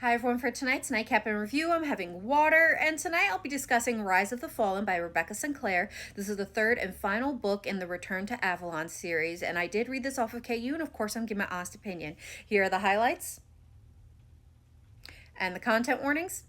Hi everyone, for tonight's Nightcap and Review, I'm having water, and tonight I'll be discussing Rise of the Fallen by Rebekah Sinclair. This is the third and final book in the Return to Avalon series, and I did read this off of KU, and of course I'm giving my honest opinion. Here are the highlights and the content warnings.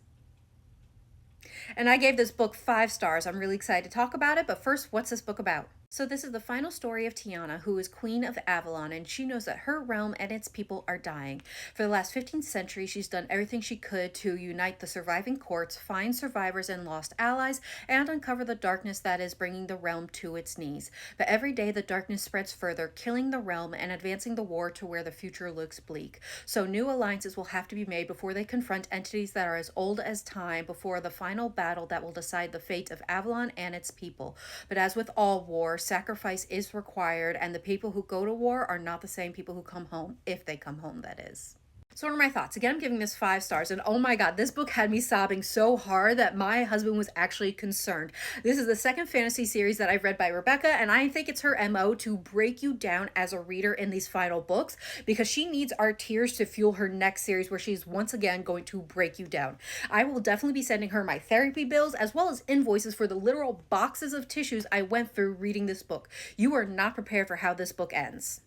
And I gave this book 5 stars. I'm really excited to talk about it, but first, what's this book about? So this is the final story of Tiana, who is Queen of Avalon, and she knows that her realm and its people are dying. For the last 15 centuries, she's done everything she could to unite the surviving courts, find survivors and lost allies, and uncover the darkness that is bringing the realm to its knees. But every day, the darkness spreads further, killing the realm and advancing the war to where the future looks bleak. So new alliances will have to be made before they confront entities that are as old as time, before the final battle that will decide the fate of Avalon and its people. But as with all war, sacrifice is required, and the people who go to war are not the same people who come home, if they come home, that is. So what are my thoughts? Again, I'm giving this 5 stars, and oh my god, this book had me sobbing so hard that my husband was actually concerned. This is the second fantasy series that I've read by Rebekah, and I think it's her MO to break you down as a reader in these final books, because she needs our tears to fuel her next series where she's once again going to break you down. I will definitely be sending her my therapy bills as well as invoices for the literal boxes of tissues I went through reading this book. You are not prepared for how this book ends.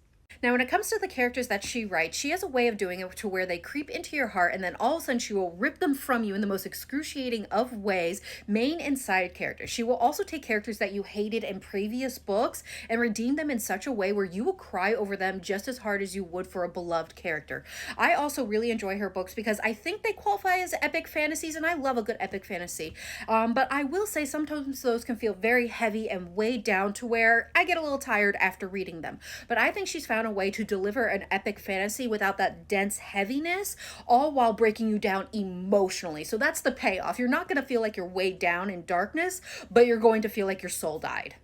Now, when it comes to the characters that she writes, she has a way of doing it to where they creep into your heart, and then all of a sudden she will rip them from you in the most excruciating of ways, main and side characters. She will also take characters that you hated in previous books and redeem them in such a way where you will cry over them just as hard as you would for a beloved character. I also really enjoy her books because I think they qualify as epic fantasies, and I love a good epic fantasy. But I will say sometimes those can feel very heavy and weighed down to where I get a little tired after reading them. But I think she's found a way to deliver an epic fantasy without that dense heaviness, all while breaking you down emotionally. So that's the payoff. You're not going to feel like you're weighed down in darkness, but you're going to feel like your soul died.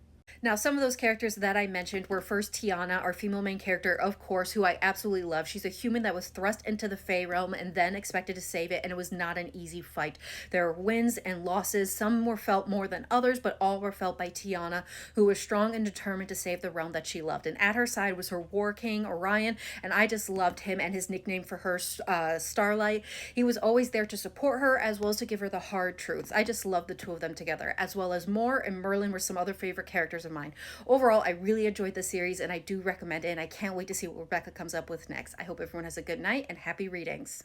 Now, some of those characters that I mentioned were first Tiana, our female main character, of course, who I absolutely love. She's a human that was thrust into the Fae realm and then expected to save it, and it was not an easy fight. There were wins and losses. Some were felt more than others, but all were felt by Tiana, who was strong and determined to save the realm that she loved. And at her side was her war king, Orion, and I just loved him and his nickname for her, Starlight. He was always there to support her as well as to give her the hard truths. I just loved the two of them together, as well as Moore and Merlin were some other favorite characters of mine. Overall, I really enjoyed the series and I do recommend it, and I can't wait to see what Rebekah comes up with next. I hope everyone has a good night and happy readings.